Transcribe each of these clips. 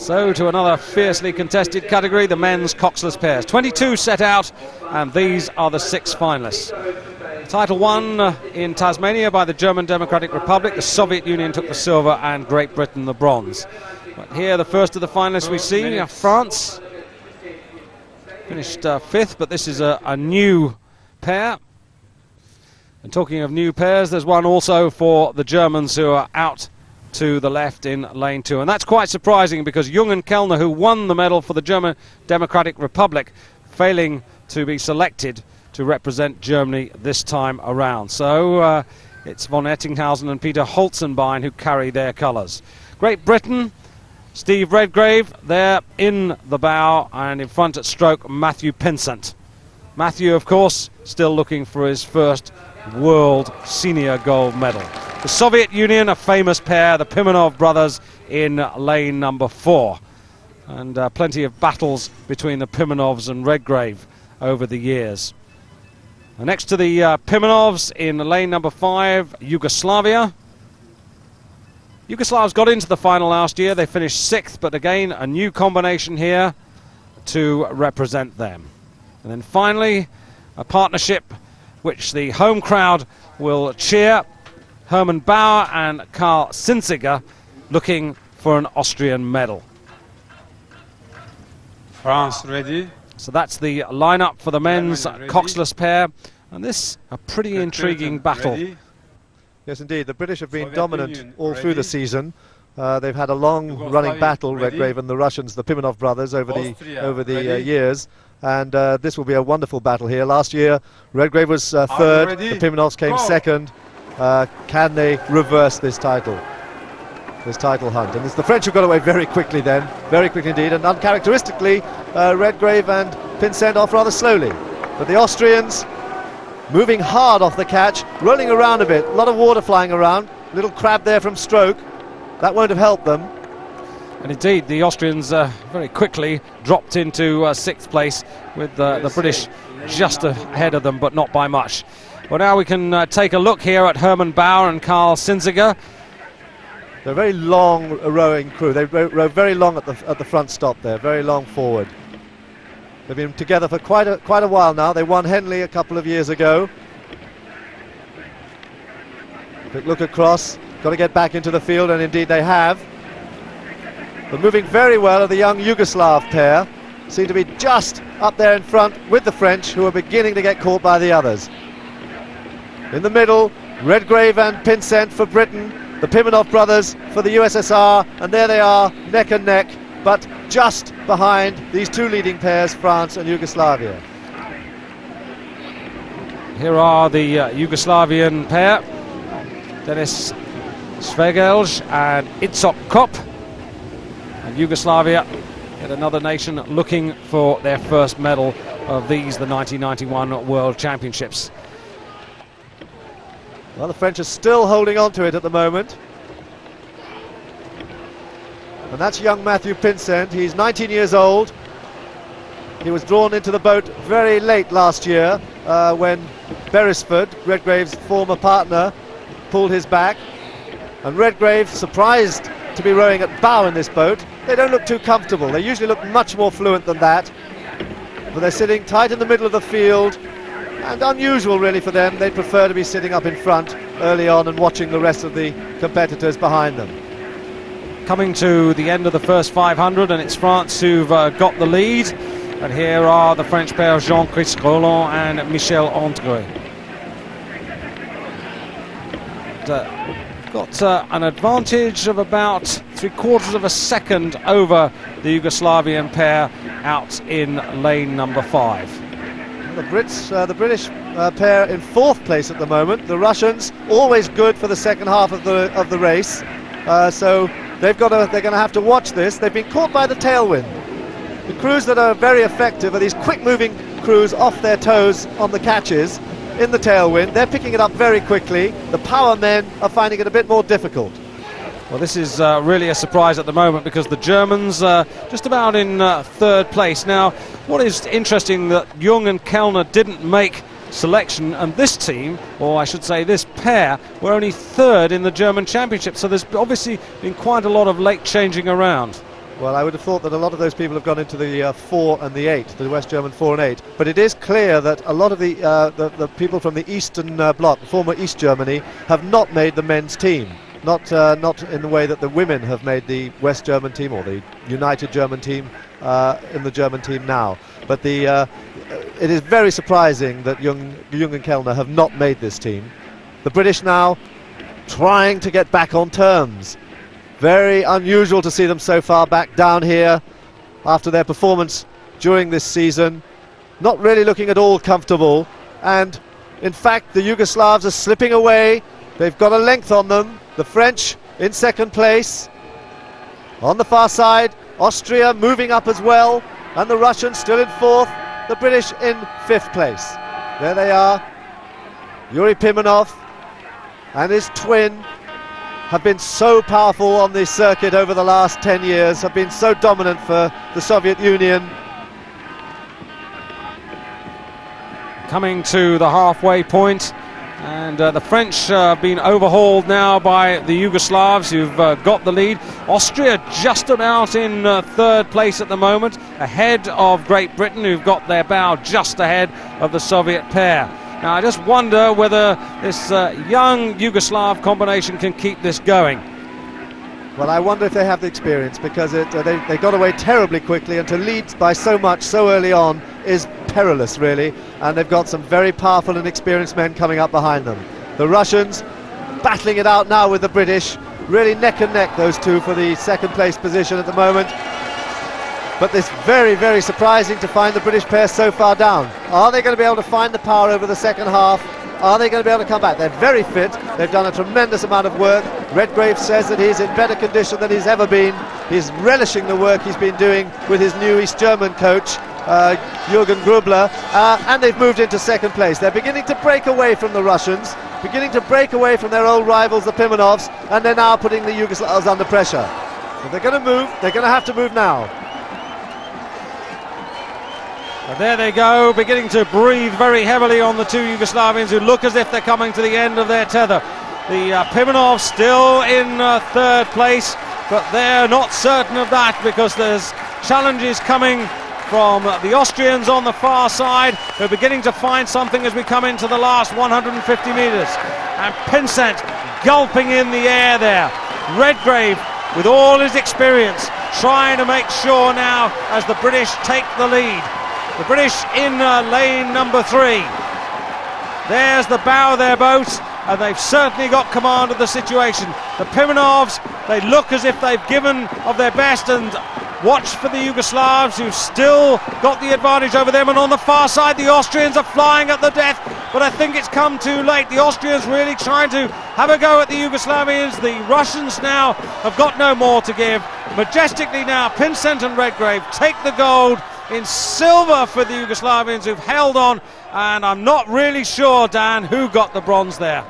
So to another fiercely contested category, the men's coxless pairs. 22 set out, and these are the 6 finalists. Title won in Tasmania by the German Democratic Republic. The Soviet Union took the silver and Great Britain the bronze. But here the first of the finalists we see, France. Finished 5th, but this is a new pair. And talking of new pairs, there's one also for the Germans who are out to the left in lane 2. And that's quite surprising because Jung and Kellner, who won the medal for the German Democratic Republic, failing to be selected to represent Germany this time around. So it's von Ettinghausen and Peter Holzenbein who carry their colours. Great Britain, Steve Redgrave there in the bow, and in front at stroke Matthew Pinsent. Matthew, of course, still looking for his first world senior gold medal. The Soviet Union, a famous pair, the Pimenov brothers in lane number 4. And plenty of battles between the Pimenovs and Redgrave over the years. And next to the Pimenovs in lane number 5, Yugoslavia. Yugoslavs got into the final last year. They finished 6th, but again, a new combination here to represent them. And then finally, a partnership which the home crowd will cheer. Hermann Bauer and Karl Sinzinger looking for an Austrian medal. France ready. So that's the lineup for the men's coxless pair, and this a pretty intriguing battle. Ready. Yes, indeed. The British have been Soviet dominant Union all through the ready. season. They've had a long-running battle, ready. Redgrave and the Russians, the Pimenov brothers, over the years. And this will be a wonderful battle here. Last year, Redgrave was 3rd. The Pimenovs came 2nd. Can they reverse this title hunt? And it's the French who got away very quickly then, very quickly indeed, and uncharacteristically, Redgrave and Pinsent off rather slowly. But the Austrians moving hard off the catch, rolling around a bit, a lot of water flying around, little crab there from stroke. That won't have helped them. And indeed, the Austrians very quickly dropped into 6th place with the British just ahead of them, but not by much. Well, now we can take a look here at Hermann Bauer and Karl Sinzinger. They're a very long rowing crew. They row very long at the front stop there, very long forward. They've been together for quite a while now. They won Henley a couple of years ago. Quick look across, got to get back into the field, and indeed they have. But moving very well are the young Yugoslav pair. Seem to be just up there in front with the French, who are beginning to get caught by the others. In the middle, Redgrave and Pinsent for Britain, the Pimenov brothers for the USSR, and there they are, neck and neck, but just behind these 2 leading pairs, France and Yugoslavia. Here are the Yugoslavian pair, Denis Zvegelj and Itzhak Kop. And Yugoslavia, yet another nation looking for their first medal of these, the 1991 World Championships. Well, the French are still holding on to it at the moment. And that's young Matthew Pinsent. He's 19 years old. He was drawn into the boat very late last year when Beresford, Redgrave's former partner, pulled his back. And Redgrave, surprised to be rowing at bow in this boat. They don't look too comfortable. They usually look much more fluent than that. But they're sitting tight in the middle of the field. And unusual really for them. They prefer to be sitting up in front early on and watching the rest of the competitors behind them. Coming to the end of the first 500, and it's France who've got the lead. And here are the French pair, Jean-Christophe Roland and Michel Andre. Got an advantage of about 3/4 of a second over the Yugoslavian pair out in lane number 5. The British pair in 4th place at the moment. The Russians always good for the second half of the race, so they're going to have to watch this. They've been caught by the tailwind. The crews that are very effective are these quick-moving crews off their toes on the catches in the tailwind. They're picking it up very quickly. The power men are finding it a bit more difficult. Well, this is really a surprise at the moment because the Germans just about in 3rd place. Now, what is interesting that Jung and Kellner didn't make selection, and this team, or I should say this pair, were only 3rd in the German Championship, so there's obviously been quite a lot of late changing around. Well, I would have thought that a lot of those people have gone into the 4 and the 8, the West German 4 and 8. But it is clear that a lot of the people from the Eastern Bloc, former East Germany, have not made the men's team. Not in the way that the women have made the West German team or the United German team in the German team now. But it is very surprising that Jung and Kellner have not made this team. The British now trying to get back on terms. Very unusual to see them so far back down here after their performance during this season. Not really looking at all comfortable, and in fact the Yugoslavs are slipping away. They've got a length on them. The French in second place. On the far side, Austria moving up as well, and the Russians still in fourth. The British in fifth place. There they are. Yuri Pimenov and his twin have been so powerful on this circuit over the last 10 years, have been so dominant for the Soviet Union. Coming to the halfway point, and the French have been overhauled now by the Yugoslavs, who've got the lead. Austria just about in third place at the moment, ahead of Great Britain, who've got their bow just ahead of the Soviet pair. Now I just wonder whether this young Yugoslav combination can keep this going. Well, I wonder if they have the experience, because they got away terribly quickly, and to lead by so much so early on is perilous, really, and they've got some very powerful and experienced men coming up behind them. The Russians battling it out now with the British, really neck and neck, those two, for the second place position at the moment. But it's very, very surprising to find the British pair so far down. Are they going to be able to find the power over the second half? Are they going to be able to come back? They're very fit. They've done a tremendous amount of work. Redgrave says that he's in better condition than he's ever been. He's relishing the work he's been doing with his new East German coach, Jürgen Grubler, and they've moved into second place. They're beginning to break away from the Russians, beginning to break away from their old rivals, the Pimenovs, and they're now putting the Yugoslavs under pressure. So they're going to move. They're going to have to move now. And there they go, beginning to breathe very heavily on the two Yugoslavians, who look as if they're coming to the end of their tether. The Pimenovs still in third place, but they're not certain of that, because there's challenges coming from the Austrians on the far side. They're beginning to find something as we come into the last 150 metres. And Pinsent gulping in the air there. Redgrave, with all his experience, trying to make sure now as the British take the lead. The British in lane number 3. There's the bow of their boat, and they've certainly got command of the situation. The Pimenovs, they look as if they've given of their best, and watch for the Yugoslavs, who've still got the advantage over them. And on the far side, the Austrians are flying at the death, but I think it's come too late. The Austrians really trying to have a go at the Yugoslavians. The Russians now have got no more to give. Majestically now, Pinsent and Redgrave take the gold in silver for the Yugoslavians, who've held on, and I'm not really sure, Dan, who got the bronze there.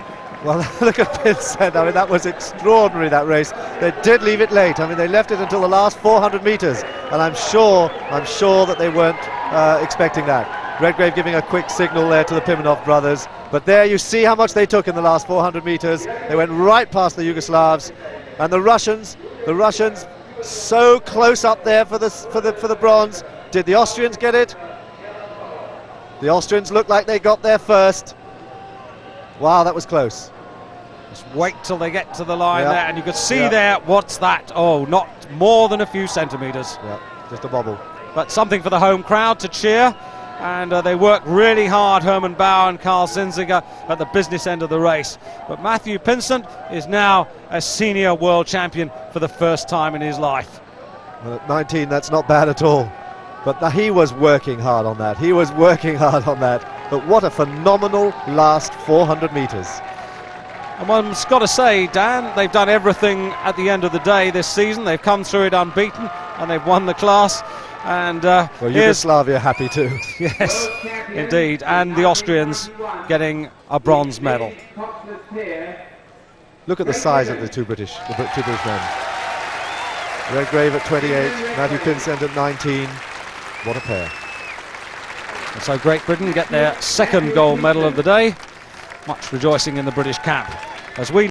Well, look at Pinsent. I mean, that was extraordinary, that race. They did leave it late. I mean, they left it until the last 400 metres, and I'm sure that they weren't expecting that. Redgrave giving a quick signal there to the Pimenov brothers, but there you see how much they took in the last 400 metres. They went right past the Yugoslavs, and the Russians so close up there for the bronze. Did the Austrians get it? The Austrians look like they got there first. Wow, that was close. Just wait till they get to the line there, and you could see there, what's that? Oh, not more than a few centimetres. Yeah, just a bobble. But something for the home crowd to cheer, and they worked really hard, Hermann Bauer and Karl Sinzinger, at the business end of the race. But Matthew Pinsent is now a senior world champion for the first time in his life. Well, at 19, that's not bad at all. But he was working hard on that. But what a phenomenal last 400 metres. And one's got to say, Dan, they've done everything at the end of the day this season. They've come through it unbeaten, and they've won the class. And well, Yugoslavia happy too. Yes, indeed. And the Austrians getting a bronze medal. Look at the size of the two British men. Redgrave at 28, Matthew Pinsent at 19. What a pair. And so Great Britain get their second gold medal of the day. Much rejoicing in the British camp as we